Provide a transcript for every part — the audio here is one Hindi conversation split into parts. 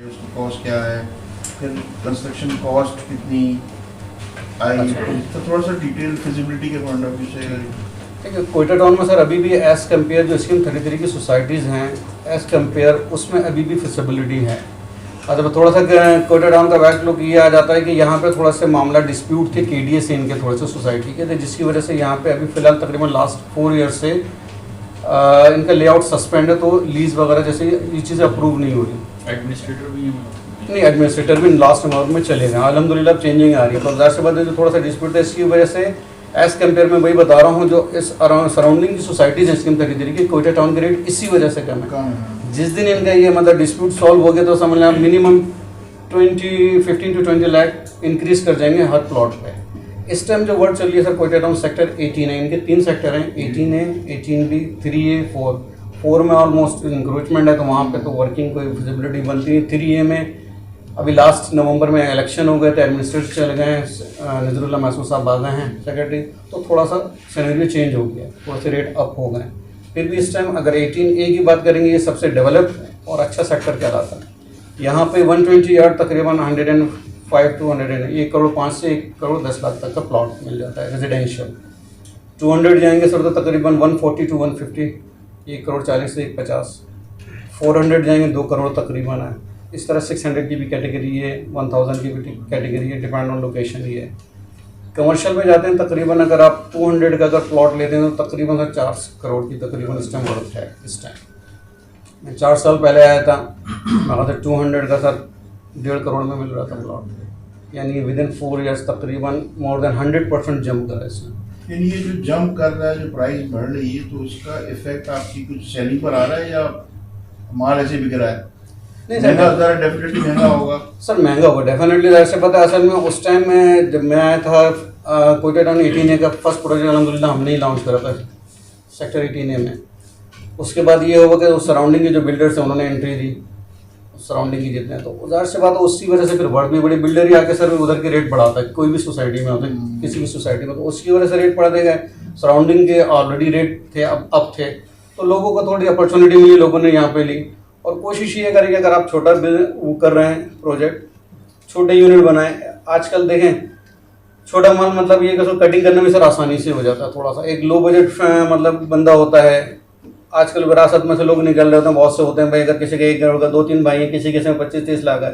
उसकी कॉस्ट क्या है, फिर कंस्ट्रक्शन कॉस्ट कितनी आई, तो थोड़ा सा डिटेल फिजिबिलिटी के पॉइंट ऑफ व्यू से। ठीक है, कोयटा टाउन में सर अभी भी एज़ कम्पेयर जो स्कीम 33 की सोसाइटीज़ हैं एज़ कम्पेयर उसमें अभी भी फिजिबिलिटी है। अच्छा, थोड़ा सा कोयटा टाउन का बैक लुक ये आ जाता है कि यहाँ पे थोड़ा सा मामला डिस्प्यूट थे KDA से इनके थोड़े से सोसाइटी के थे, जिसकी वजह से यहाँ पे अभी फ़िलहाल तकरीबन लास्ट 4 ईयर से इनका लेआउट सस्पेंड है, तो लीज़ वगैरह जैसे ये चीज़ें अप्रूव नहीं हो रही। एडमिनिस्ट्रेटर भी नहीं, एडमिनिस्ट्रेटर भी लास्ट नंबर में चले गए, अल्हम्दुलिल्लाह चेंजिंग आ रही है। तो ज़ाहिर सी बात है जो थोड़ा सा डिस्प्यूट है इसकी वजह से एज़ कम्पेयर में वही बता रहा हूँ, जो इस सराउंडिंग की सोसाइटीज़ हैं स्कीम 33 की, कोयटा टाउन के रेट इसी वजह से कम है। जिस दिन इनका ये मतलब डिस्प्यूट सॉल्व हो गया तो समझ लें मिनिमम 15 to 20 लाख इंक्रीज़ कर जाएंगे हर प्लॉट पे। इस टाइम जो वर्ड चल रही है सर कोयटा टाउन सेक्टर 18 है, इनके 3 सेक्टर हैं, 18A, 18B, 3A, 4 में ऑलमोस्ट इंक्रोचमेंट है, तो वहाँ पे तो वर्किंग कोई फिजिबिलिटी बनती है। 3A में अभी लास्ट नवंबर में इलेक्शन हो गए थे, एडमिनिस्ट्रेटर चले गए हैं, नजरुल्लाह महसूस साहब आ गए हैं सेक्रेटरी, तो थोड़ा सा सिनेरियो चेंज हो गया, थोड़ा से रेट अप हो गए। फिर भी इस टाइम अगर 18A की बात करेंगे, ये सबसे डेवलप्ड और अच्छा सेक्टर कहलाता है। यहाँ पे 120 यार्ड तकरीबन 105 to 100 1 करोड़ 5 से 1 करोड़ 10 लाख तक का प्लॉट मिल जाता है रेजिडेंशियल। 200 जाएंगे सर तो तकरीबन 140 to 150, 1 करोड़ 40 से 150। 400 जाएंगे 2 करोड़ तकरीबन है। इस तरह 600 की भी कैटेगरी है, 1000 की भी कैटेगरी है, डिपेंड ऑन लोकेशन ही है। कमर्शियल में जाते हैं तकरीबन अगर आप 200 का अगर प्लॉट लेते हैं तो तकरीबन 4 करोड़ की तकरीबन इस टाइम वर्थ है। इस टाइम मैं 4 साल पहले आया था, मैं था 200 का सर 1.5 करोड़ में मिल रहा था प्लॉट, यानी विद इन 4 ईयर्स तकरीबन मोर देन 100% जंप करा इसमें। यानी ये जो जंप कर रहा है, जो प्राइस बढ़ रही है, तो उसका इफेक्ट आपकी कुछ सेलिंग पर आ रहा है या माल ऐसे बिक रहा है? नहीं महंगा ज़रा डेफिनेटली महंगा होगा सर, महंगा होगा डेफिनेटली। ऐसे पता है असल में उस टाइम में जब मैं आया था कोयटा टाउन 18A का फर्स्ट प्रोजेक्ट अल्हम्दुलिल्लाह हमने ही लॉन्च करा था सेक्टर 18A में। उसके बाद ये होगा कि सराउंडिंग के जो बिल्डर्स हैं उन्होंने एंट्री दी सराउंडिंग की जितने, तो ज़ाहिर सी बात है उसी वजह से फिर वर्ड भी बड़ी बिल्डर ही आके सर उधर के रेट बढ़ाता है, कोई भी सोसाइटी में होता है, किसी भी सोसाइटी में, तो उसकी वजह से रेट बढ़ा देगा। सराउंडिंग के ऑलरेडी रेट थे, अब थे, तो लोगों को थोड़ी अपॉर्चुनिटी मिली, लोगों ने यहाँ पे ली। और कोशिश ये करें कि अगर आप छोटा वो कर रहे हैं प्रोजेक्ट, छोटे यूनिट बनाएं। आजकल देखें छोटा माल मतलब ये कि कटिंग करने में सर आसानी से हो जाता है। थोड़ा सा एक लो बजट मतलब बंदा होता है, आजकल विरासत में से लोग निकल रहे होते हैं, बहुत से होते हैं भाई, अगर किसी के 1 करोड़ का 2-3 भाई हैं, किसी में 25-30 लाख है,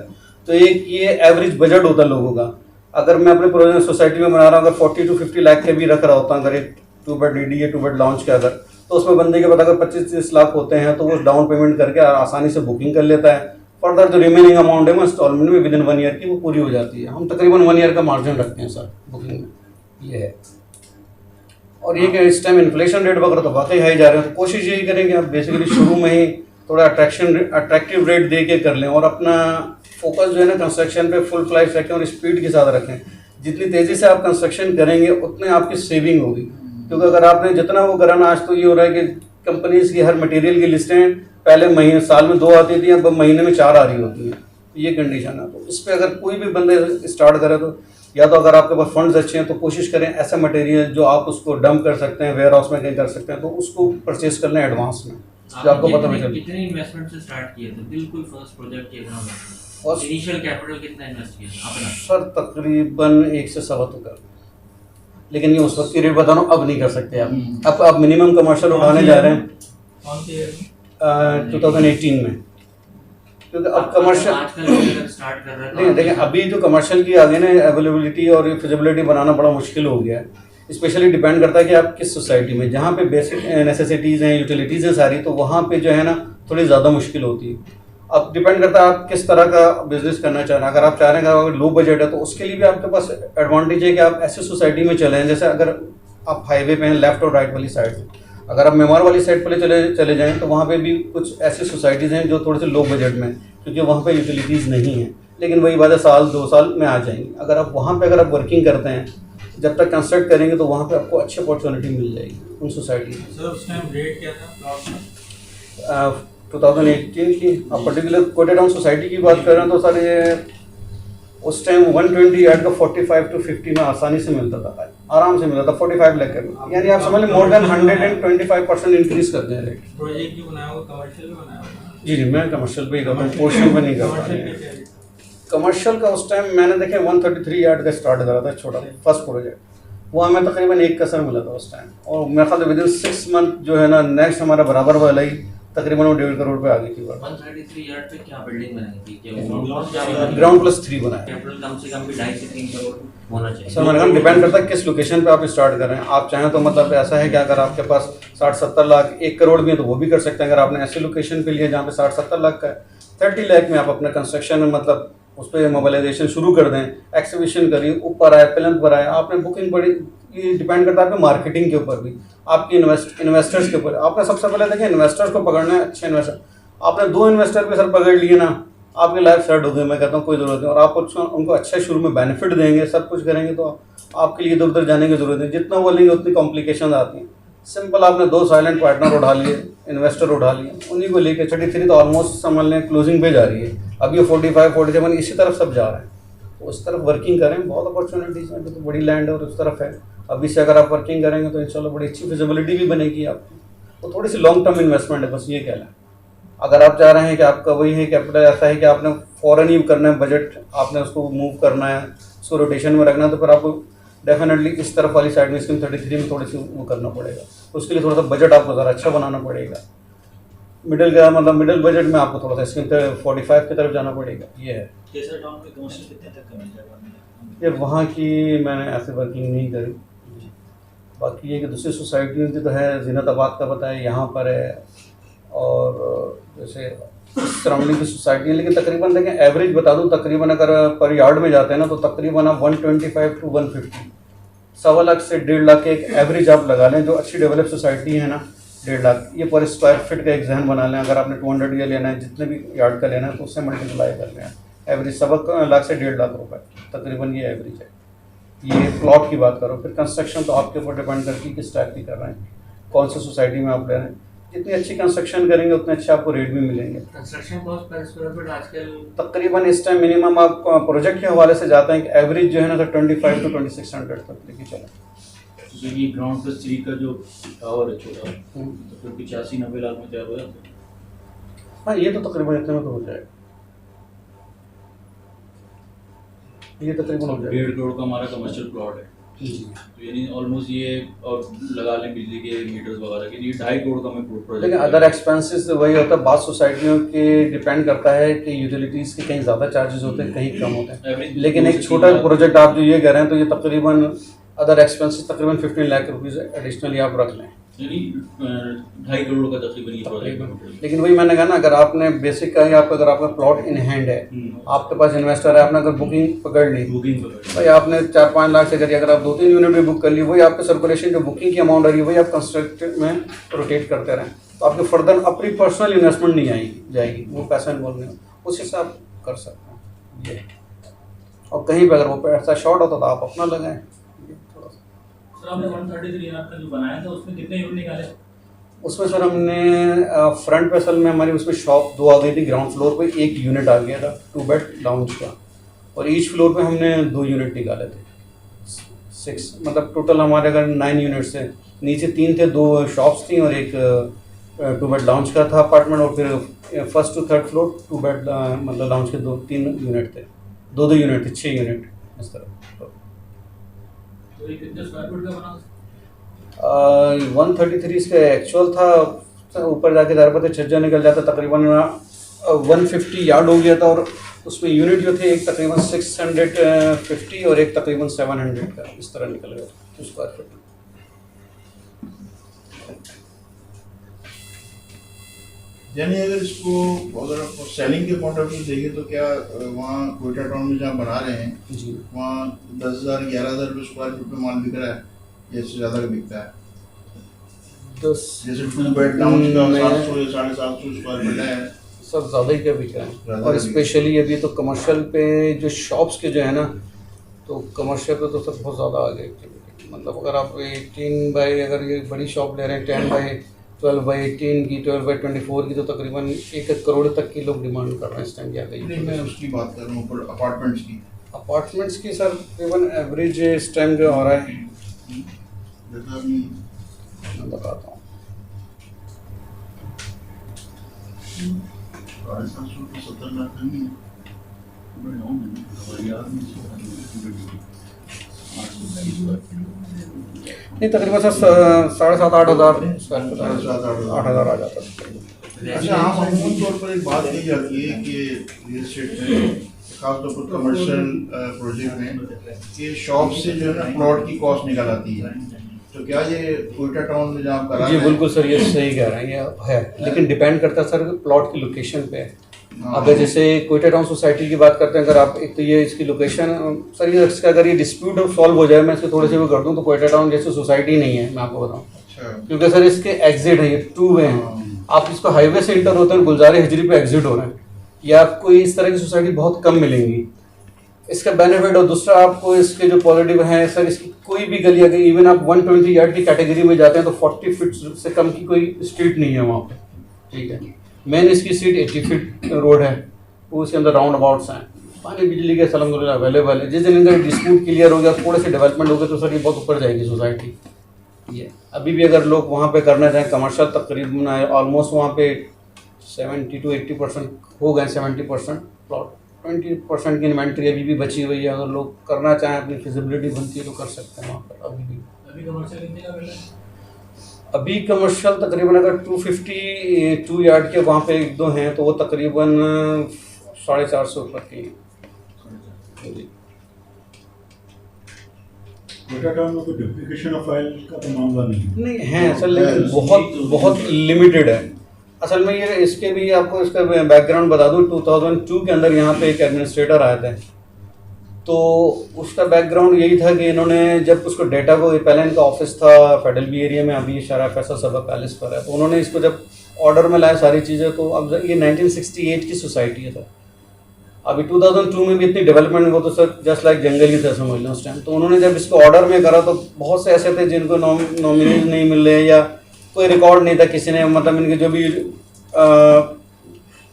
तो एक ये एवरेज बजट होता है लोगों का। अगर मैं अपने प्रोजेक्ट सोसाइटी में बना रहा हूँ, अगर 40 to 50 लाख के भी रख रहा होता हूँ, अगर एक 2 बेड DDA 2 बेड लॉन्च के अगर, तो उसमें बंदे के बाद अगर 25-30 लाख होते हैं तो वो डाउन पेमेंट करके आसानी से बुकिंग कर लेता है। फर्दर जो रिमेनिंग अमाउंट है वो इंस्टॉलमेंट में विद इन 1 ईयर की वो पूरी हो जाती है। हम तकरीबन 1 ईयर का मार्जिन रखते हैं सर बुकिंग में, ये है। और ये कि इस टाइम इन्फ्लेशन रेट वगैरह तो वाकई हाई जा रहे हैं, तो कोशिश यही करें कि आप बेसिकली शुरू में ही थोड़ा अट्रैक्टिव रेट दे के कर लें, और अपना फोकस जो है ना कंस्ट्रक्शन पे फुल फ्लैश रखें और स्पीड के साथ रखें। जितनी तेज़ी से आप कंस्ट्रक्शन करेंगे उतने आपकी सेविंग होगी, क्योंकि अगर आपने जितना वो कराना, आज तो ये हो रहा है कि कंपनीज की हर मटेरियल की लिस्टें पहले महीने साल में 2 आती थी, अब महीने में 4 आ रही होती हैं, ये कंडीशन है। तो इस पर अगर कोई भी बंदे स्टार्ट करे तो या तो अगर आपके पास फंड्स अच्छे हैं तो कोशिश करें ऐसा मटेरियल जो आप उसको डंप कर सकते हैं, वेयर हाउस में कहीं कर सकते हैं, तो उसको परचेज कर लें एडवांस में, जो आपको पता भी चले। कितने इन्वेस्टमेंट से स्टार्ट किए थे बिल्कुल फर्स्ट प्रोजेक्ट के और इनिशियल कैपिटल कितना इन्वेस्ट किया था अपना? सर तकरीबन 1 से 1.25 तो कर, लेकिन ये उस वक्त की रेट बता रहा हूँ, अब नहीं कर सकते आप। अब मिनिमम कमर्शियल उठाने जा रहे हैं 2018 में, क्योंकि अब कमर्शियल स्टार्ट कर रहे हैं। नहीं देखिए, अभी जो कमर्शियल की आगे ना अवेलेबिलिटी और फिजिबिलिटी बनाना बड़ा मुश्किल हो गया है। स्पेशली डिपेंड करता है कि आप किस सोसाइटी में, जहाँ पे बेसिक नेसेसिटीज़ हैं, यूटिलिटीज़ हैं सारी, तो वहाँ पे जो है ना थोड़ी ज़्यादा मुश्किल होती है। अब डिपेंड करता है आप किस तरह का बिजनेस करना चाह रहे हैं। अगर आप चाह रहे हैं कि अगर लो बजट है तो उसके लिए भी आपके पास एडवांटेज है कि आप ऐसी सोसाइटी में चले हैं, जैसे अगर आप हाईवे पे हैं लेफ्ट और राइट वाली साइड में, अगर आप मेमार वाली साइड पर चले जाएँ तो वहाँ पे भी कुछ ऐसी सोसाइटीज़ हैं जो थोड़े से लो बजट में, क्योंकि वहाँ पे यूटिलिटीज़ नहीं है, लेकिन वही बात है 1-2 साल में आ जाएंगी। अगर आप वहाँ पे अगर आप वर्किंग करते हैं, जब तक कंस्ट्रक्ट करेंगे तो वहाँ पे आपको अच्छी अपॉर्चुनिटी मिल जाएगी उन सोसाइटी में। सर उस टाइम रेट क्या था प्लॉट का? 2018 की आप पर्टिकुलर कोयटा टाउन सोसाइटी की बात कर रहे हैं तो सर ये उस टाइम 120 यार्ड का 45 to 50 में आसानी से मिलता था, आराम से मिलता था 45 लाख का, यानी आप समझ लें मोर देन 125% इंक्रीज करते हैं रेट। प्रोजेक्ट भी बनाया हुआ, कमर्शियल भी बनाया हुआ? जी जी, मैं कमर्शियल पे ही करता हूँ, पोर्शन पे नहीं करता। कमर्शियल का उस टाइम मैंने देखे 133 यार्ड का स्टार्ट करा था, छोटा फर्स्ट प्रोजेक्ट, वो हमें तकरीबन 1 कसर मिला था उस टाइम, और मेरे ख्याल विद इन 6 मंथ जो है ना नेक्स्ट हमारा बराबर वाला ही तकरीबन वो 1.5 करोड़ पे आ गई थी। 133 यार्ड पे क्या बिल्डिंग बनाई थी? क्या ग्राउंड प्लस 3 बनाया। कैपिटल कम से कम भी 2.5 से 3 करोड़ होना चाहिए। सर मैंने कहा डिपेंड करता है किस लोकेशन पे आप स्टार्ट कर रहे हैं। आप चाहें तो मतलब ऐसा है कि अगर आपके पास 60-70 लाख 1 करोड़ भी है तो वो भी कर सकते हैं। अगर आपने ऐसी लोकेशन पे लिया जहाँ पे 60-70 लाख का है, 30 लाख में आप अपना कंस्ट्रक्शन मतलब उस पर मोबाइलाइजेशन शुरू कर दें, एक्सिबिशन करिए, ऊपर आए प्लेंथ पर आए, आपने बुकिंग पड़ी, ये डिपेंड करता है आपके मार्केटिंग के ऊपर भी, आपकी इन्वेस्टर्स के ऊपर। आपने सबसे पहले देखिए इन्वेस्टर्स को पकड़ना है, अच्छे इन्वेस्टर। आपने 2 इन्वेस्टर पे सर पकड़ लिए ना, आपकी लाइफ सेट हो गई, मैं कहता हूँ कोई ज़रूरत नहीं। और आप उनको अच्छा शुरू में बेनिफिट देंगे, सब कुछ करेंगे तो आपके लिए इधर उधर जाने की ज़रूरत है। जितना बोलेंगे उतनी कॉम्प्लिकेशन आती हैं। सिंपल आपने 2 साइलेंट पार्टनर उठा लिए, इन्वेस्टर उठा लिए, उन्हीं को लेकर 33 तो ऑलमोस्ट समझ लें क्लोजिंग पे जा रही है। अब ये 45-47 इसी तरफ सब जा रहे हैं, तो उस तरफ वर्किंग करें, बहुत अपॉर्चुनिटीज़ हैं, तो बड़ी लैंड है और उस तरफ है। अभी से अगर आप वर्किंग करेंगे तो इंशाल्लाह बड़ी अच्छी फिजिबिलिटी भी बनेगी आपकी। तो थोड़ी सी लॉन्ग टर्म इन्वेस्टमेंट है, बस ये कहना है। अगर आप चाह रहे हैं कि आपका वही है कैपिटल ऐसा है कि आपने फ़ौरन ही करना है, बजट आपने उसको मूव करना है, उसको रोटेशन में रखना है, तो फिर आपको डेफिनेटली इस तरफ वाली साइड में स्कीम 33 में थोड़ी सी वो करना पड़ेगा। उसके लिए थोड़ा सा बजट आपको ज़रा अच्छा बनाना पड़ेगा। मिडिल का मतलब मिडिल बजट में आपको थोड़ा सा स्कीम 45 की तरफ जाना पड़ेगा, ये है। केसर टाउन में कमर्शियल कितने तक का मिल जाएगा? यार वहाँ की मैंने ऐसे वर्किंग नहीं करी, बाकी ये कि दूसरी सोसाइटियों की तो है, ज़ीनताबाद का पता है, यहाँ पर है, और जैसे सराउंडिंग की सोसाइटी है। लेकिन तकरीबन देखें एवरेज बता दूँ, तकरीबन अगर पर यार्ड में जाते हैं ना तो तकरीबन आप 125 to 150, 1.25 लाख से 1.5 लाख के एक एवरेज आप लगा लें। जो अच्छी डेवलप सोसाइटी है ना, 1.5 लाख ये पर स्क्वायर फीट का एक जहन बना लें। अगर आपने 200 या लेना है, जितने भी यार्ड का लेना है, तो उससे मल्टीप्लाई कर लें। एवरेज 1.25 लाख से 1.5 लाख रुपए तकरीबन ये एवरेज है। ये प्लॉट की बात करो, फिर कंस्ट्रक्शन तो आपके ऊपर डिपेंड करती है किस टाइप की कर रहे हैं, कौन सी सोसाइटी में आप ले रहे हैं। जितनी अच्छी कंस्ट्रक्शन करेंगे उतने अच्छे आपको रेट भी मिलेंगे। Construction cost per square feet आजकल तकरीबन इस टाइम मिनिमम आप प्रोजेक्ट के हवाले से जाते हैं कि एवरेज जो है ना 25 to 2600 तक लेके चले। तो ये ग्राउंड प्लस 3 का जो टावर है छोटा, तो फिर 85-90 लाख में तैयार हो जाता है। हाँ ये तो तकरीबन इतने में तो हो जाएगा, ये तकरीबन हो जाएगा। 1.5 करोड़ का हमारा कमर्शियल प्लॉट है, जी तो यानी ऑलमोस्ट ये और लगा लें बिजली के मीटर्स वगैरह के, ये 2.5 करोड़ का मैं प्रोजेक्ट। लेकिन अदर एक्सपेंसेस वही होता है, बात सोसाइटियों के डिपेंड करता है कि यूटिलिटीज़ के कहीं ज़्यादा चार्जेस होते हैं, कहीं कम होते हैं। लेकिन एक छोटा प्रोजेक्ट आप जो ये कह रहे हैं तो ये तकरीबन अदर एक्सपेंसेस तकरीबन 15 लाख रुपीज़ एडिशनली आप रख लें, यानी 2.5 करोड़ का तकरीबन ये प्रोजेक्ट है। लेकिन वही मैंने कहा ना, अगर आपने बेसिक का या अगर आपका प्लॉट इन हैंड है, आपके पास इन्वेस्टर है, आपने अगर बुकिंग पकड़ ली, बुकिंग पर भाई आपने 4-5 लाख से करिए, अगर आप 2-3 यूनिट भी बुक कर ली, वही आपके सर्कुलेशन जो बुकिंग की अमाउंट आ रही है वही आप कंस्ट्रक्ट में रोटेट करते रहें, तो आपके फर्दर अपनी पर्सनल इन्वेस्टमेंट नहीं जाएगी, वो पैसा इन्वॉल्व नहीं हो, उस हिसाब कर सकते हैं ये। और कहीं पर अगर वो पैसा शॉर्ट होता तो आप अपना लगाएं। सर आपने 133 यार्ड का जो बनाया था उसमें कितने यूनिट निकाले? उसमें सर हमने फ्रंट पे असल में हमारी उसमें शॉप 2 आ गई थी, ग्राउंड फ्लोर पे 1 यूनिट आ गया था 2 बेड लाउंज का, और ईच फ्लोर पे हमने 2 यूनिट निकाले थे, 6 मतलब टोटल हमारे अगर 9 यूनिट्स थे। नीचे 3 थे, 2 शॉप्स थी और एक 2 बेड लाउंज का था अपार्टमेंट, और फिर first to third floor 2 bed मतलब लाउंज के 2-3 यूनिट थे, 2-2 यूनिट थे, 6 यूनिट इस तरह। तो ये कितने स्क्वायर फीट का बना? 133 इसका एक्चुअल था, ऊपर जाके ज़्यादा पता छज्जा निकल जाता, तकरीबन 150 यार्ड हो गया था, और उसमें यूनिट जो थे एक तकरीबन 650 और एक तकरीबन 700 का इस तरह निकल गया स्क्वायर फीट। यानी अगर इसको अगर आप सेलिंग के पॉइंट ऑफ व्यू देखिए तो क्या वहाँ कोयटा टाउन में जहाँ बना रहे हैं जी, वहाँ 10,000-11,000 रुपये स्क्वायर फीट पे माल बिक रहा है, या इससे ज़्यादा का बिकता है? जैसे 2 बेड लाउंज का 700 या 750 स्क्वायर फीट है, सब ज़्यादा ही क्या बिक रहा है। और स्पेशली अभी तो कमर्शियल पे जो शॉप्स के जो है ना, तो कमर्शियल पे तो सब बहुत ज़्यादा आ गए। मतलब अगर आप 18 बाई अगर ये बड़ी शॉप ले रहे हैं 10 बाई 12 बाई 18 की, 12 बाई 24 की, तो तकरीबन 1 करोड़ तक की लोग डिमांड कर रहे हैं इस टाइम क्या कहीं। नहीं मैं उसकी बात कर रहा हूँ पर अपार्टमेंट्स की। अपार्टमेंट्स की सर तकरीबन एवरेज इस टाइम जो हो रहा है, जैसा अभी मैं बताता हूँ। 750 तो 70 लाख नहीं है। नहीं तकरीबन सर 7,500-8,000 स्क्वायर फुट 8,000 आ जाता है। अच्छा, हाँ, अमूमन तौर पर एक बात कही जाती है कि रियल एस्टेट में खासतौर पर कमर्शियल प्रोजेक्ट में कि शॉप से जो है ना प्लॉट की कॉस्ट निकल आती है। तो क्या ये कोयटा टाउन में जहाँ करा जी बिल्कुल सर, ये सही कह रहे हैं, ये है, लेकिन डिपेंड करता है सर प्लॉट की लोकेशन पे। अगर जैसे कोयटा टाउन सोसाइटी की बात करते हैं, अगर आप एक तो ये इसकी लोकेशन सर, ये इसका अगर ये डिस्प्यूट सॉल्व हो जाए, मैं इसको थोड़े से भी कर दूँ तो कोयटा टाउन जैसे सोसाइटी नहीं है, मैं आपको बताऊँ। अच्छा, क्योंकि सर इसके एग्जिट है, ये 2 वे हैं। आप इसको हाईवे से इंटर होते हैं, गुलजारे हिजरी पे एग्जिट हो रहे हैं, या आपको इस तरह की सोसाइटी बहुत कम मिलेंगी। इसका बेनिफिट, और दूसरा आपको इसके जो पॉजिटिव हैं सर, इसकी कोई भी गली अगर इवन आप 120 यार्ड की कैटेगरी में जाते हैं तो 40 फीट से कम की कोई स्ट्रीट नहीं है वहाँ पे, ठीक है। मेन इसकी स्ट्रीट 80 फीट रोड है, वो उसके अंदर राउंड अबाउट्स हैं, पानी बिजली के अलहमदुलिल्लाह अवेलेबल है। जिस दिन इनका डिस्प्यूट क्लियर हो गया, थोड़े से डेवलपमेंट हो गए तो सर ये बहुत ऊपर जाएगी सोसाइटी। ये अभी भी अगर लोग वहाँ पे करना चाहें कमर्शियल, तकरीबन ऑलमोस्ट वहाँ पे 70 to 80% हो गए, 70% प्लॉट, 20% की इन्वेंट्री अभी भी बची हुई है। अगर लोग करना चाहें, अपनी फिजिबिलिटी बनती है तो कर सकते हैं वहाँ पर अभी भी। अभी कमर्शियल कितने का मिला है? अभी कमर्शियल तकरीबन अगर 252 यार्ड के वहाँ पे 1-2 हैं तो वो तकरीबन 450 ऊपर की हैं। कोयटा टाउन में कोई डुप्लीकेशन ऑफ फाइल का तो मामला नहीं है सर, लेकिन बहुत लिमिटेड है। असल में ये इसके भी आपको इसका बैकग्राउंड बता दूं, 2002 के अंदर यहाँ पे एक एडमिनिस्ट्रेटर आए थे, तो उसका बैकग्राउंड यही था कि इन्होंने जब उसको डेटा को, पहले इनका ऑफिस था फेडरल बी एरिया में, अभी शरा फैसल सभा पैलेस पर है, तो उन्होंने इसको जब ऑर्डर में लाया सारी चीज़ें, तो अब ये 1968 की सोसाइटी है सर। अभी 2002 में भी इतनी डेवलपमेंट हो तो सर जस्ट लाइक जंगल ही था समझ लो उस टाइम। तो उन्होंने जब इसको ऑर्डर में करा तो बहुत से ऐसे थे जिनको नॉमिनीज नहीं मिल रहे, या कोई रिकॉर्ड नहीं था किसी ने, मतलब इनकी जो भी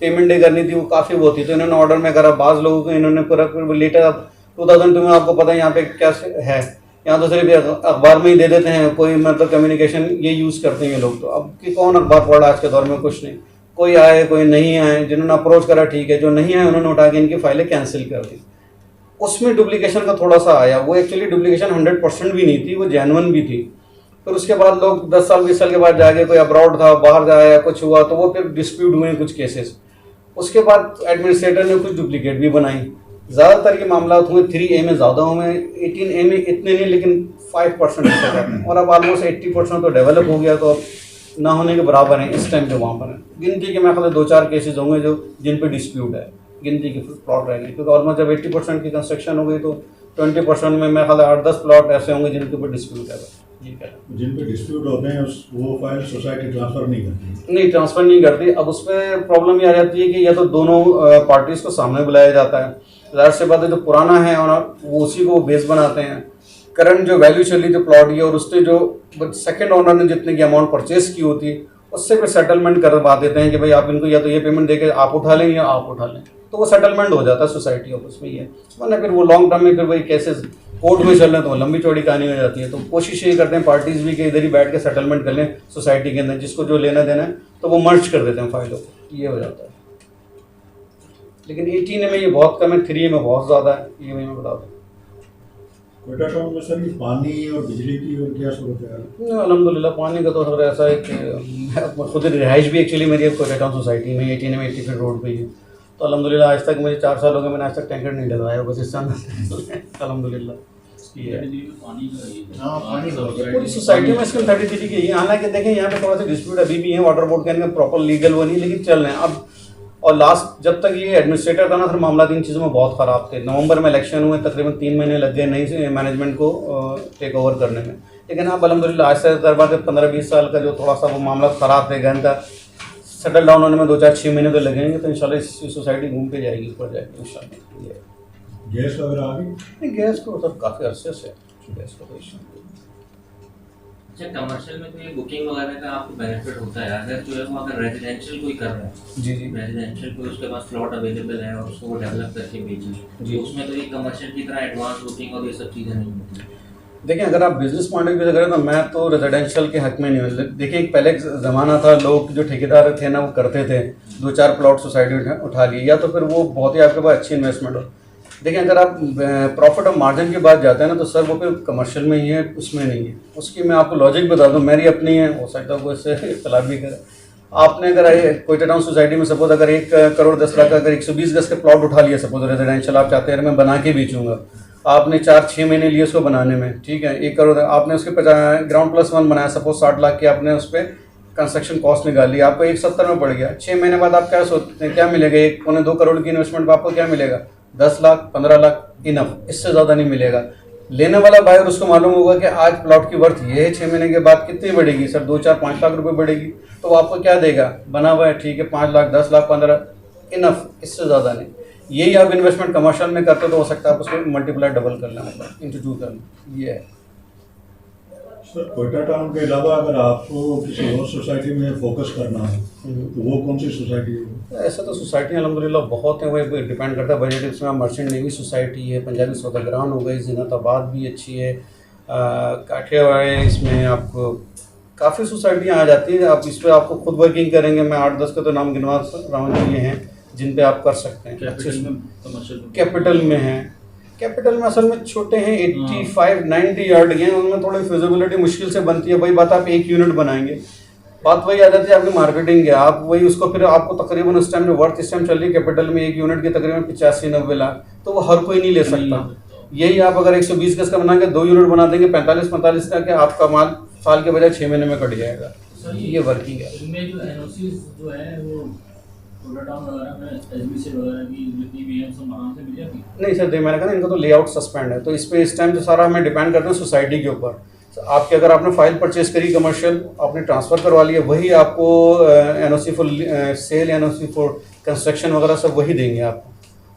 पेमेंट डे करनी थी वो काफ़ी वो थी, तो इन्होंने ऑर्डर में करा। बाज़ लोगों को इन्होंने पूरा लेटर 2002 में, आपको पता है यहाँ पे क्या है, यहाँ तो सिर्फ अखबार में ही दे देते हैं, कोई मतलब कम्युनिकेशन ये यूज़ करते हैं ये लोग। तो अब कि कौन अखबार पढ़ रहा है आज के दौर में, कुछ नहीं, कोई आए कोई नहीं आए, जिन्होंने अप्रोच करा ठीक है, जो नहीं आए उन्होंने उठा के इनकी फाइलें कैंसिल कर दी। उसमें डुप्लीकेशन का थोड़ा सा आया, वो एक्चुअली डुप्लीकेशन 100% भी नहीं थी, वो जेन्युइन भी थी। फिर उसके बाद लोग 10 साल 20 साल के बाद जाके, कोई अब्रॉड था बाहर जाया कुछ हुआ तो वो फिर डिस्प्यूट हुए कुछ केसेस। उसके बाद एडमिनिस्ट्रेटर ने कुछ डुप्लीकेट भी बनाई। ज़्यादातर ये मामला हुए 3A में ज़्यादा हुए, 18A में इतने नहीं, लेकिन 5% ऐसा करते हैं। और अब ऑलमोस्ट 80% तो डेवलप हो गया, तो अब ना होने के बराबर हैं इस टाइम पे वहाँ पर है। गिनती के मैं ख्याल 2-4 केसेज होंगे जो जिन पे डिस्प्यूट है, गिनती के प्लॉट रहेंगे, क्योंकि ऑलमोस्ट जब 80% की कंस्ट्रक्शन हो गई तो 20% में मैं ख्याल 8-10 प्लॉट ऐसे होंगे जिनके ऊपर डिस्प्यूट है। जिन पे डिस्प्यूट होते हैं वो फाइल सोसाइटी ट्रांसफर नहीं करती, नहीं ट्रांसफ़र नहीं करती। अब उस पर प्रॉब्लम ये आ जाती है कि या तो दोनों पार्टीज़ को सामने बुलाया जाता है, ज़ाहिर सी बात है जो पुराना है और वो उसी को बेस बनाते हैं। करंट जो वैल्यू चली जो प्लॉट की, और उससे जो सेकंड ओनर ने जितने की अमाउंट परचेज की होती उससे फिर सेटलमेंट करवा देते हैं कि भाई आप इनको या तो ये पेमेंट देके आप उठा लें या आप उठा लें, तो वो सेटलमेंट हो जाता है सोसाइटी ऑफिस में। ये वरना फिर वो लॉन्ग टर्म में फिर वही केसेस कोर्ट में चल रहे हैं तो वो लंबी चौड़ी कहानी हो जाती है। तो कोशिश ये करते हैं पार्टीज भी कि इधर ही बैठ के सेटलमेंट कर लें सोसाइटी के अंदर, जिसको जो लेना देना है तो वो मर्ज कर देते हैं फाइलों को, ये हो जाता है। लेकिन 18A में ये बहुत कम है, 3A में बहुत ज़्यादा है, ये मैं बता दूँ। कोयटा टाउन में सर ये पानी और बिजली की और क्या सूरत है? अल्हम्दुलिल्लाह पानी का तो सर ऐसा है कि खुद रिहाइश भी एक्चुअली मेरी कोयटा टाउन सोसाइटी में 18A में 80 फीट रोड पे ही है, तो अल्हम्दुलिल्लाह आज तक मुझे 4 साल हो गए, मैंने आज तक टैंकर नहीं डलवाया बस इस अल्हम्दुलिल्लाह। पूरी सोसाइटी में इसमें 33 की है। हालांकि देखें यहाँ पे थोड़ा सा डिस्प्यूट अभी भी है, वाटर बोर्ड के अंदर प्रॉपर लीगल वो नहीं, लेकिन चल रहे हैं अब। और लास्ट जब तक ये एडमिनिस्ट्रेटर था ना, फिर मामला इन चीज़ों में बहुत ख़राब थे। नवंबर में इलेक्शन हुए, तकरीबन 3 महीने लग गए नई मैनेजमेंट को टेक ओवर करने में। लेकिन अब अल्हम्दुलिल्लाह आज से दरबार 15-20 साल का जो थोड़ा सा वो मामला ख़राब थे गन का, सेटल डाउन होने में 2-4-6 महीने तो लगेंगे, तो इंशाल्लाह इस सोसाइटी घूम के जाएगी, ऊपर जाएगी इंशाल्लाह। गैस वगैरह आ गई? गैस को सब काफ़ी अरसे से गैस का इशू। अच्छा, कमर्शियल में तो ये बुकिंग वगैरह का आपको बेनिफिट होता है, अगर जो है वो अगर रेजिडेंशियल कोई कर रहा है, जी जी, रेजिडेंशियल कोई उसके पास प्लॉट अवेलेबल है और उसको वो डेवलप करके बेचिए, जी। तो उसमें तो ये कमर्शियल की तरह एडवांस बुकिंग और ये सब चीज़ें नहीं होती। देखिए, अगर आप बिजनेस पॉइंट ऑफ व्यू से करें तो मैं तो रेजिडेंशियल के हक में नहीं हूँ। देखिए, एक पहले एक ज़माना था, लोग जो ठेकेदार थे ना वो करते थे, 2-4 प्लॉट सोसाइटी उठा लिए, या तो फिर वो बहुत ही आपके पास अच्छी इन्वेस्टमेंट हो। देखिए, अगर आप प्रॉफिट और मार्जिन की बात जाते हैं ना, तो सर वो फिर कमर्शियल में ही है, उसमें नहीं है। उसकी मैं आपको लॉजिक बता दूँ, मेरी अपनी है, हो सकता है वो इससे इख्तलाफ भी करे। आपने अगर कोयटा टाउन सोसाइटी में सपोज अगर 1 करोड़ 10 लाख का अगर 120 गज के प्लॉट उठा लिया, सपोज रेजिडेंशियल आप चाहते हैं मैं बना के बेचूंगा, आपने 4-6 महीने लिए उसको बनाने में, ठीक है, 1 करोड़ आपने उसके ग्राउंड प्लस 1 बनाया, सपोज 60 लाख के आपने उस पर कंस्ट्रक्शन कॉस्ट निकाल लिया, आपको 170 में पड़ गया। 6 महीने बाद आप क्या सोचते हैं क्या मिलेगा? 1-2 करोड़ की इन्वेस्टमेंट में आपको क्या मिलेगा? 10 लाख 15 लाख इनफ, इससे ज़्यादा नहीं मिलेगा। लेने वाला बायर उसको मालूम होगा कि आज प्लॉट की वर्थ ये है, 6 महीने के बाद कितनी बढ़ेगी सर? 2-4-5 लाख रुपए बढ़ेगी। तो वो आपको क्या देगा? बना हुआ है, ठीक है, 5 लाख 10 लाख 15 इनफ, इससे ज़्यादा नहीं। यही आप इन्वेस्टमेंट कमर्शियल में करते तो हो सकता है आप उसको मल्टीप्लाई डबल कर लें, मतलब इंटू 2 कर लें, ये है। सर, कोयटा टाउन के अलावा अगर आपको किसी और सोसाइटी में फोकस करना है तो वो कौन सी सोसाइटी है? ऐसा तो सोसाइटी अल्हम्दुलिल्लाह बहुत है, वो डिपेंड करता है बजट। इसमें मर्चेंट नेवी सोसाइटी है, पंजाबी सौदागरान हो गई, ज़ीनताबाद भी अच्छी है, काठियावाड़ी, इसमें आपको काफ़ी सोसाइटियाँ आ जाती हैं। आप इस पर आपको खुद वर्किंग करेंगे, मैं 8-10 का तो नाम गिनवा रहा हूँ, ये हैं जिन पे आप कर सकते हैं। कैपिटल में हैं, कैपिटल में असल में छोटे हैं, 85-90 यार्ड हैं, उनमें थोड़ी फिजिबिलिटी मुश्किल से बनती है। वही बात, आप 1 यूनिट बनाएंगे, बात वही आ जाती है आपकी मार्केटिंग की। आप वही उसको फिर आपको तकरीबन उस टाइम में वर्थ इस टाइम चल रही है कैपिटल में 1 यूनिट की तकरीबन 85-90 लाख, तो वो हर कोई नहीं ले सकता। यही आप अगर 120 गज का बनाएंगे, 2 यूनिट बना देंगे 45-45 का, कि आपका माल साल के बजाय 6 महीने में कट जाएगा। ये वर्किंग है। इनमें जो एनओसी जो है वो कोयटा टाउन वगैरह में एसबीसी वगैरह की जितनी भी है सब आराम से मिल जाती है? नहीं सर, मैंने कहा ना इनका तो लेआउट सस्पेंड है, तो इस पे इस टाइम तो सारा हमें डिपेंड करते हैं सोसाइटी के ऊपर। आपके अगर आपने फाइल परचेज करी कमर्शियल, आपने ट्रांसफ़र करवा लिया, वही आपको NOC for sale, NOC for construction वगैरह सब वही देंगे आपको।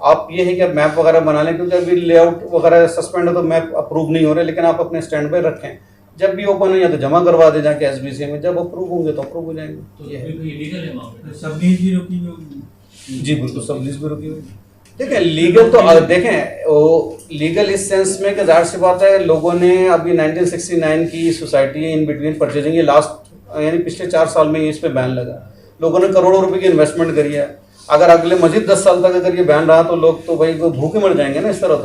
आप ये है कि आप मैप वगैरह बना लें, क्योंकि अभी लेआउट वगैरह सस्पेंड है तो मैप अप्रूव नहीं हो रहे, लेकिन आप अपने स्टैंड पे रखें, जब भी ओपन हो या तो जमा करवा दे जाके एसबीसी में, जब अप्रूव होंगे तो अप्रूव हो जाएंगे। तो ये है। इलीगल है वहाँ पे? सब लीज भी रोकी हुई? जी बिल्कुल, सब लीज भी रुकी हुई। देखें लीगल तो देखें वो लीगल इस सेंस में कि जाहिर सी बात है, लोगों ने अभी 1969 की सोसाइटी इन बिटवीन परचेजिंग, ये लास्ट यानी पिछले 4 साल में इस पे बैन लगा, लोगों ने करोड़ों रुपए की इन्वेस्टमेंट करी है। अगर अगले मजीद 10 साल तक अगर ये बैन रहा तो लोग तो भाई भूखे मर जाएंगे ना इस तरह।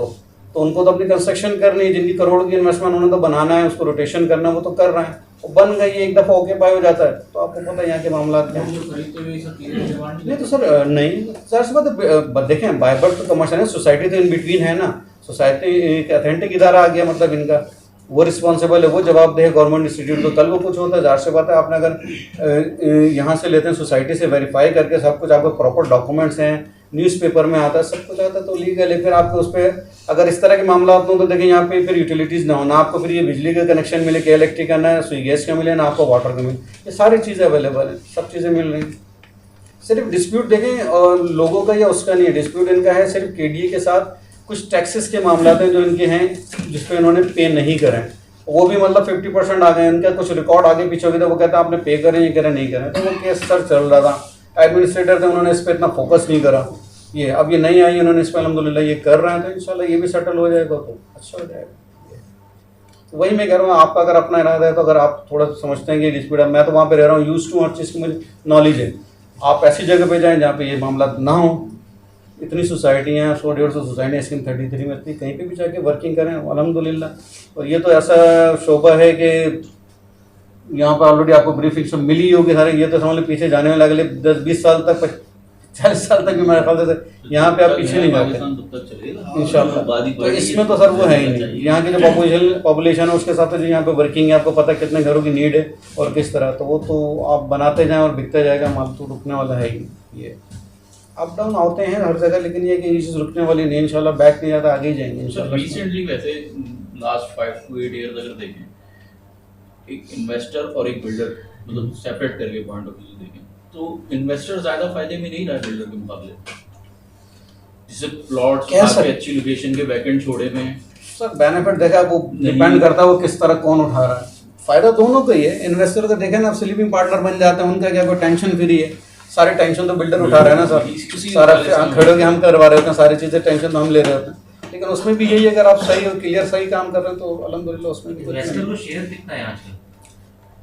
तो उनको तो अपनी कंस्ट्रक्शन करनी है, जिनकी करोड़ की इन्वेस्टमेंट उन्होंने तो बनाना है, उसको रोटेशन करना है, वो तो कर रहे हैं, वो बन गई, एक दफ़ा ऑक्यूपाई हो जाता है तो आपको पता है यहाँ के मामला क्या हैं। नहीं तो सर नहीं, सर से बात देखें, बायबर्ट तो कमर्शियल है, सोसाइटी तो इन बिटवीन है ना, सोसाइटी एक अथेंटिक इदारा आ गया, मतलब इनका वो रिस्पॉन्सिबल है, वो जवाबदेह है गवर्नमेंट इंस्टीट्यूट को, कल वो कुछ होता है। जाहिर सी बात है, आपने अगर यहाँ से लेते हैं सोसाइटी से वेरीफाई करके सब कुछ आपको प्रॉपर डॉक्यूमेंट्स हैं, न्यूज़पेपर में आता है, सब कुछ आता है, तो लीगल है। फिर आपको उस पर अगर इस तरह के मामला होते हैं तो देखिए यहाँ पे फिर यूटिलिटीज़ ना हो, ना आपको फिर ये बिजली का कनेक्शन मिले कि इलेक्ट्रिक का, ना सुई गैस का मिले, ना आपको वाटर का मिले, ये सारी चीज़ें अवेलेबल हैं, सब चीज़ें मिल रही हैं। सिर्फ डिस्प्यूट देखें और लोगों का या उसका नहीं है, डिस्प्यूट इनका है सिर्फ केडीए के साथ कुछ टैक्सेस के मामला हैं जो इनके हैं, जिस पर इन्होंने पे नहीं करें, वो भी मतलब 50% आ गए, उनका कुछ रिकॉर्ड आगे पीछे हो गया, तो वो कहते हैं आपने पे करें, ये करें नहीं करें, तो वो केस सर चल रहा था। एडमिनिस्ट्रेटर थे, उन्होंने इस पर इतना फोकस नहीं करा। ये अब ये नहीं आई, उन्होंने इस पर अल्हम्दुलिल्लाह ये कर रहे हैं, तो इंशाल्लाह ये भी सेटल हो जाएगा तो अच्छा हो जाएगा। तो वही मैं कह रहा हूँ, आपका अगर अपना इरादा है तो अगर आप थोड़ा समझते हैं कि डिस्प्यूट है, मैं तो वहाँ पे रह रहा हूँ, यूज़ टू हर चीज़ की मुझे नॉलेज है। आप ऐसी जगह पे जाएँ जहाँ पे ये मामला ना हो, इतनी सोसाइटी हैं, 100-150 सोसाइटी स्कीम 33 में, इतनी कहीं पे भी जाके वर्किंग करें अल्हम्दुलिल्लाह। और ये तो ऐसा शोबा है कि यहाँ पर ऑलरेडी आपको ब्रीफिंग सब मिली होगी सारे, ये तो समझ लो पीछे जाने वाले अगले 10-20 साल तक, 40 साल तक भी मेरे ख्याल से यहाँ पे आप पीछे नहीं जाते इंशाल्लाह। तो इसमें तो सर वो है ही नहीं, यहाँ की जो पॉपुलेशन है उसके साथ जो यहाँ पे वर्किंग है, आपको पता है कितने घरों की नीड है और किस तरह, तो वो तो आप बनाते जाएँ और बिकते जाएगा माल, तो रुकने वाला है ही। ये अप डाउन होते हैं हर जगह, लेकिन ये कि ये चीज़ रुकने वाली नहीं, इंशाल्लाह बैक नहीं जाता, आगे ही जाएंगे इंशाल्लाह। रिसेंटली वैसे लास्ट 5 to 8 ईयर्स अगर देखें, एक इन्वेस्टर और एक बिल्डर मतलब सेपरेट करके पॉइंट ऑफ व्यू देखें, तो इन्वेस्टर ज़्यादा फायदे में नहीं रहा बिल्डर के मुकाबले, जिससे प्लॉट्स काफी अच्छी लोकेशन के बैकएंड छोड़े में सर बेनिफिट देखा, वो डिपेंड करता है वो किस तरह कौन उठा रहा है, फ़ायदा दोनों का ही है। इन्वेस्टर को देखें ना, आप स्लीपिंग पार्टनर बन जाते हैं, उनका क्या कोई टेंशन फ्री है, सारी टेंशन तो बिल्डर उठा रहे हैं ना सर, सारा खड़े के हम करवा रहे होते हैं, सारी चीज़ें टेंशन तो हम ले रहे होते हैं। लेकिन उसमें भी यही है, अगर आप सही और क्लियर सही काम कर रहे हैं तो अल्हम्दुलिल्लाह उसमें भी इन्वेस्टर को शेयर कितना है आजकल?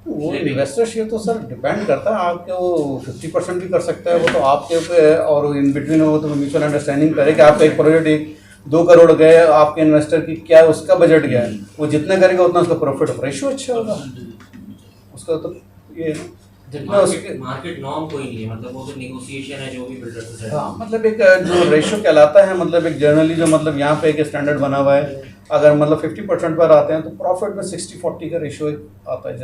वो इन्वेस्टर शेयर तो सर डिपेंड करता है, आपके वो 50% भी कर सकता है, वो तो आपके ऊपर, और इन बिटवीन वो तो म्यूचुअल अंडरस्टैंडिंग करे कि आपका एक प्रोजेक्ट 2 करोड़ गए, आपके इन्वेस्टर की क्या उसका बजट गया है, वो जितना करेगा उतना उसका प्रॉफिट रेशियो अच्छा होगा उसका। तो ये जितना उसके मार्केट नॉर्म कोई नहीं है, मतलब वो तो नेगोशिएशन है जो भी बिल्डर से सेट। हाँ, मतलब एक जो रेशियो कहलाता है, मतलब एक जनरली जो मतलब यहाँ पे एक स्टैंडर्ड बना हुआ है, अगर मतलब 50% पर आते हैं तो प्रॉफिट में 60-40 का रेशियो आता है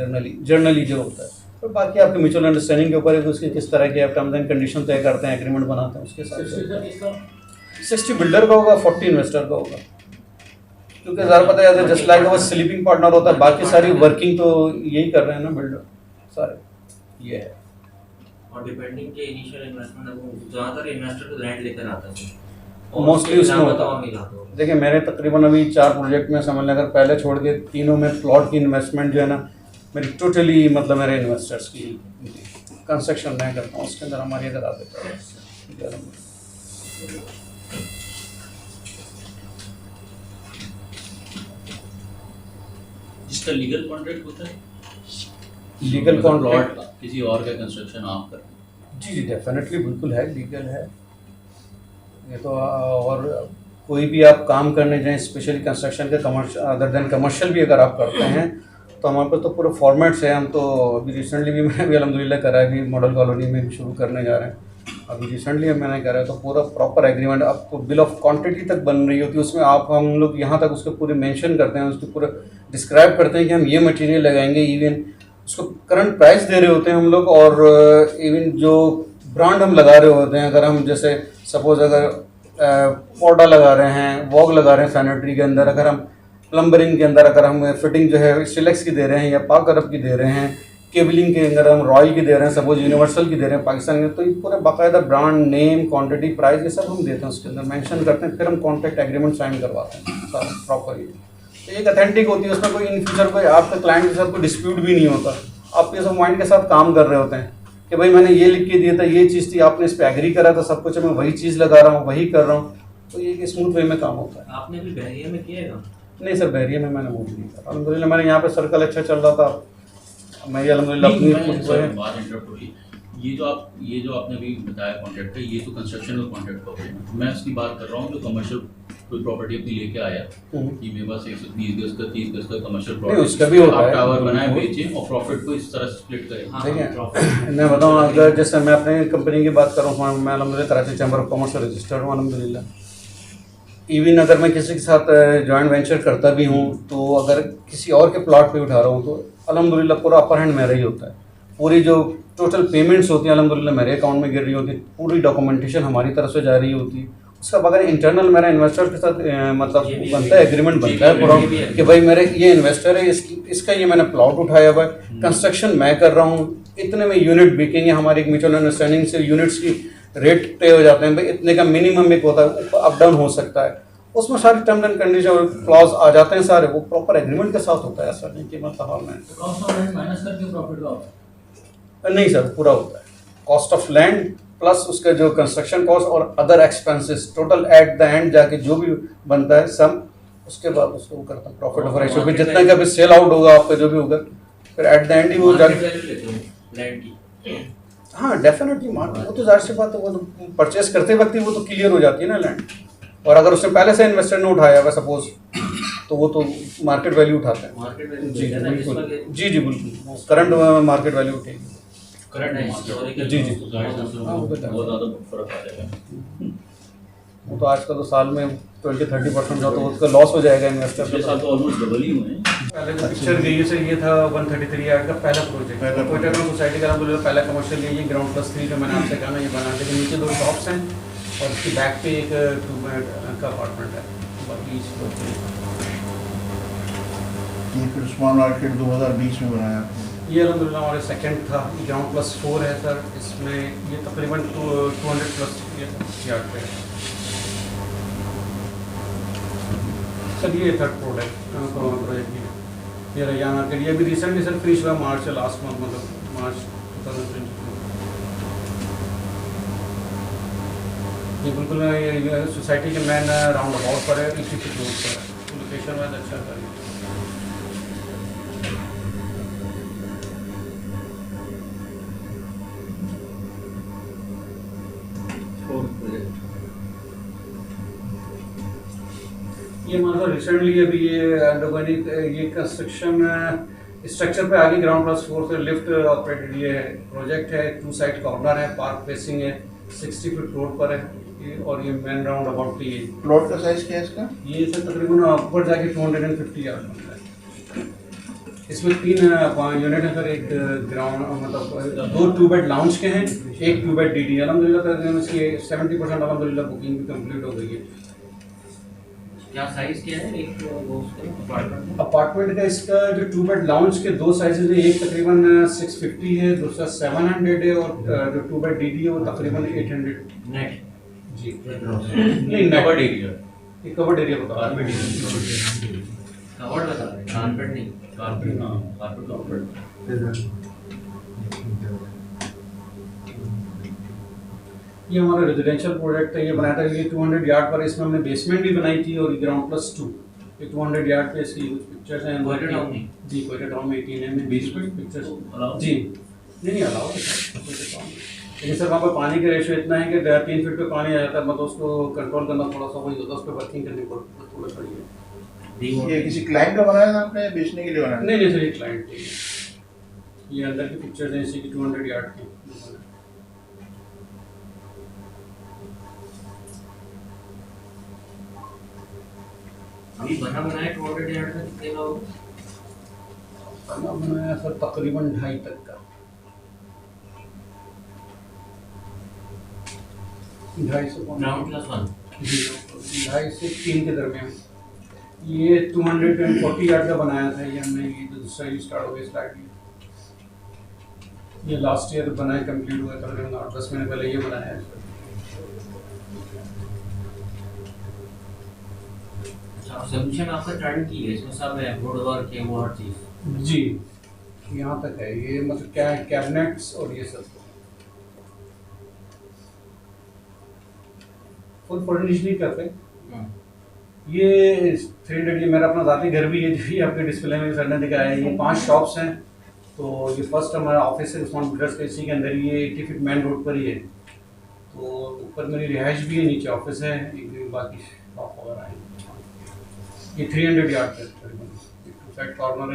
जनरली जो होता है। तो बाकी आपके म्यूचुअल अंडरस्टैंडिंग के ऊपर है कि उसकी किस तरह के आप टर्म्स एंड कंडीशन तय करते हैं, एग्रीमेंट बनाते हैं, उसके हिसाब से 60 बिल्डर का होगा, 40 इन्वेस्टर का होगा, क्योंकि ज़्यादा पता है जस्ट लाइक वो स्लीपिंग पार्टनर होता है, बाकी सारी वर्किंग तो यही कर रहे हैं ना बिल्डर सारे, ये है। और डिपेंडिंग के इनिशियल इन्वेस्टमेंट है, वो ज़्यादातर इन्वेस्टर तो लैंड लेकर आता है मोस्टली उसमें होता है। देखिए मेरे तकरीबन अभी 4 प्रोजेक्ट में समझ लें, अगर पहले छोड़ के तीनों में प्लॉट की इन्वेस्टमेंट जो है ना मेरी टोटली मतलब मेरे इन्वेस्टर्स की, कंस्ट्रक्शन मैं करता हूँ उसके अंदर हमारी अगर आ देता है। जिसका लीगल कॉन्ट्रैक्ट होता है, लीगल कॉन्ट्रैक्ट किसी और का कंस्ट्रक्शन आप कर, जी डेफिनेटली बिल्कुल है, लीगल है ये तो। और कोई भी आप काम करने जाएं, स्पेशली कंस्ट्रक्शन के कमर्शियल अदर देन कमर्शियल भी अगर आप करते हैं तो हमारे पास तो पूरे फॉर्मेट्स है। हम तो अभी रिसेंटली भी मैंने भी अल्हम्दुलिल्लाह करा है, अभी मॉडल कॉलोनी में शुरू करने जा रहे हैं, अभी रिसेंटली मैंने करा है, तो पूरा प्रॉपर एग्रीमेंट आपको बिल ऑफ क्वांटिटी तक बन रही होती है, उसमें आप हम लोग यहाँ तक उसके पूरे मेंशन करते हैं, उसको पूरा डिस्क्राइब करते हैं कि हम ये मटेरियल लगाएंगे, इवन उसको करंट प्राइस दे रहे होते हैं हम लोग, और इवन जो ब्रांड हम लगा रहे होते हैं, अगर हम जैसे सपोज अगर पौडा लगा रहे हैं, वॉग लगा रहे हैं सैनिटरी के अंदर, अगर हम प्लम्बरिंग के अंदर अगर हम फिटिंग जो है सिलेक्स की दे रहे हैं या पाक अरब की दे रहे हैं, केबलिंग के अंदर हम रॉयल की दे रहे हैं, सपोज यूनिवर्सल की दे रहे हैं पाकिस्तान में, तो ये पूरा बाकायदा ब्रांड नेम, क्वांटिटी, प्राइस ये सब हम देते हैं, उसके अंदर मेंशन करते हैं, फिर हम कॉन्ट्रैक्ट एग्रीमेंट साइन करवाते हैं सारा प्रॉपरली। तो एक अथेंटिक होती है, उसमें कोई इन फ्यूचर कोई आपके क्लाइंट के साथ कोई डिस्प्यूट भी नहीं होता, आप पीस ऑफ माइंड के साथ काम कर रहे होते हैं कि भाई मैंने ये लिख के दिया था, ये चीज़ थी, आपने इस पर एग्री करा था, सब कुछ मैं वही चीज़ लगा रहा हूँ, वही कर रहा हूँ, तो ये एक स्मूथ वे में काम होता है। आपने भी बहरिया में किया है ना? नहीं सर, बहरिया में मैंने मूव नहीं करा, अल्हम्दुलिल्लाह मेरे यहाँ पे सर्कल अच्छा चल रहा था, मैं ये अल्हम्दुलिल्लाह अपनी बात इंटरप्ट हो रही है। ये जो आपने अभी बताया कॉन्ट्रैक्ट है, ये तो कंस्ट्रक्शन का कॉन्ट्रैक्ट हो गया। मैं उसकी बात कर रहा हूँ जो कमर्शियल कोई प्रॉपर्टी अपनी लेके आया कि मेरे पास 120 गज का 30 गज का कमर्शियल प्रॉपर्टी, उसका भी होता है, टावर बनाए बेचे और प्रॉफिट को इस तरह से स्प्लिट करें। देखिए मैं बताऊँ, अगर जैसे मैं अपने कंपनी की बात करूँ, मैं अल्हम्दुलिल्लाह कराची चैम्बर ऑफ कॉमर्स से रजिस्टर्ड हूँ अल्हम्दुलिल्लाह। इवन अगर मैं किसी के साथ जॉइंट वेंचर करता भी हूँ, तो अगर किसी और के प्लॉट पे उठा रहा हूँ तो अल्हम्दुलिल्लाह पूरा अपर हैंड मेरा ही होता है, पूरी जो टोटल पेमेंट्स होती हैं अल्हम्दुलिल्लाह मेरे अकाउंट में गिर रही होती है, पूरी डॉक्यूमेंटेशन हमारी तरफ से जा रही होती है, उसका बगैर इंटरनल मेरा इन्वेस्टर के साथ मतलब बनता है, एग्रीमेंट बनता है पूरा कि भाई मेरे ये इन्वेस्टर है, इसका ये मैंने प्लॉट उठाया हुआ है, कंस्ट्रक्शन मैं कर रहा हूँ, इतने में यूनिट बिकेंगे, हमारी एक म्यूचुअल अंडरस्टैंडिंग से यूनिट्स की रेट तय हो जाते हैं, भाई इतने का मिनिमम एक होता है, अप डाउन हो सकता है, उसमें सारे टर्म्स एंड कंडीशन और क्लॉज आ जाते हैं सारे, वो प्रॉपर एग्रीमेंट के साथ होता है, ऐसा नहीं कि मतलब हाँ मैं कॉस्ट ऑफ रेंट माइनस करके प्रॉफिट का होता नहीं सर, पूरा होता है, कॉस्ट ऑफ लैंड प्लस उसका जो कंस्ट्रक्शन कॉस्ट और other expenses total at the end जाके जो भी बनता है सम, उसके बाद उसको करता है प्रॉफिट ऑफ रेशियो, फिर जितना का भी सेल आउट होगा आपका जो भी होगा, फिर एट द एंड ही वो जाके लैंड की। हाँ डेफिनेटली मार्केट, वो तो जाहिर सी बात है, वो तो परचेस करते वक्त ही वो तो क्लियर हो जाती है ना लैंड, और अगर उसने पहले से इन्वेस्टर ने उठाया हुआ सपोज, तो वो तो मार्केट वैल्यू उठाते हैं, मार्केट जी वैल्यू बिल्कुल, जी बिल्कुल, करंट मार्केट वैल्यू उठेगी, करंट जी जी बहुत ज़्यादा फर्क आ जाएगा। वो तो आजकल तो साल में 20-30% का तो उसका लॉस हो जाएगा इन्वेस्टर पिछले साल तो ऑलमोस्ट डबल ही हुए हैं। पहले जो पिक्चर गई से ये था 133 यार्ड का पहला प्रोजेक्ट, कोयटा टाउन सोसाइटी का अल्हम्दुलिल्लाह पहला कमर्शियल ये ग्राउंड प्लस 3 जो मैंने आपसे कहा ना ये बना, लेकिन नीचे 2 शॉप्स हैं और इसकी बैक पे एक 2 बेड का अपार्टमेंट है, बाकी ये फिर उस्मान मार्केट 2020 में बनाया आपने? ये अल्हम्दुलिल्लाह हमारे सेकंड था, ग्राउंड प्लस 4 है सर, इसमें ये तकरीबन 200 प्लस यार्ड पे है सर। ये थर्ड प्रोजेक्ट ये रैयान मार्केट, ये भी रिसेंटली सर फिनिश हुआ मार्च लास्ट मंथ, मतलब मार्च 2022। ये बिल्कुल ये सोसाइटी के मेन राउंड अबाउट पर है, इसी के रोड पर है, लोकेशन वाइज अच्छा है। ये मतलब रिसेंटली अभी ये अंडरगोइंग ये कंस्ट्रक्शन स्ट्रक्चर पे आगे ग्राउंड प्लस 4 से लिफ्ट ऑपरेटेड ये प्रोजेक्ट है, 2 साइड कॉर्नर है, पार्क फेसिंग है, 60 फीट रोड पर है ये, और ये मेन राउंड अबाउट पे ये प्लॉट का साइज क्या है इसका? ये सर तकरीबन ऊपर जाके 250 यार्ड बनता है। इसमें 3 यूनिट है सर, एक ग्राउंड मतलब 2 2 बेड लाउंज के हैं, एक 2 बेड डीडी। अलहमदिल्ला तकरीबन इसकी 70% अलहमदिल्ला बुकिंग भी कंप्लीट हो गई है। क्या साइज क्या है एक वो उसका अपार्टमेंट का इसका जो 2 बेड लाउंज के 2 साइजेज है, एक तकरीबन 650 है, दूसरा 700 है, और जो 2 बेड डीडी है वो तकरीबन 800 नेट जी नहीं कवर्ड एरिया, ये कवर्ड एरिया बता रहा कारपेट हूँ। कवर्ड बता रहे हैं, कारपेट नहीं, कारपेट हाँ। Carpet covered. ये हमारा रेजिडेंशियल प्रोजेक्ट है, ये बनाया था ये 200 यार्ड पर, इसमें हमने बेसमेंट भी बनाई थी और ग्राउंड प्लस 2, ये 200 यार्ड पे इसकी कुछ पिक्चर्स हैं। कोयटा टाउन में? जी कोयटा टाउन में 18 में बेसमेंट पिक्चर्स अलाउ? जी नहीं अलाउ लेकिन सर वहाँ पर पानी का रेशियो इतना है कि 3 फीट पे पानी आ जाता है, मतलब उसको कंट्रोल करना थोड़ा सा वही होता है, उस पर वर्किंग करनी थोड़ा सा है। ये किसी क्लाइंट का बनाया था आपने, बेचने के लिए बनाया? नहीं सर ये क्लाइंट है, ये अंदर की पिक्चर्स हैं इसी की 200 यार्ड की। अभी बना बनाया 200 यार्ड का कितने का होगा? बना बनाया सर तकरीबन 2.5 तक का, 2.5 से ग्राउंड प्लस 1 2.5 से 3 के दरमियान। ये 240 यार्ड का बनाया था ये हमने, ये तो दूसरा ही स्टार्ट हो गया स्लाइड। ये लास्ट ईयर बनाया कंप्लीट हुआ तकरीबन 8-10 महीने पहले ये बनाया है। सोल्यूशन आपका टर्न की है, इसमें सब है, वुड वर्क है, वो हर चीज जी यहाँ तक है, ये मतलब क्या है कैबिनेट्स और ये सब फुल फर्निश नहीं करते। ये 300 ये मेरा अपना ज़ाती घर भी है, जो भी आपके डिस्प्ले में सर ने दिखाया है। ये 5 शॉप्स हैं, तो ये फर्स्ट हमारा ऑफिस है उस्मान बिल्डर्स का, इसी के अंदर ही ये 80 फीट मेन रोड पर ही है। तो ऊपर मेरी रिहाइश भी है, नीचे ऑफिस है, एक बाकी शॉप वगैरह है। ये 300 यार्ड है, 2 साइड कॉर्नर है।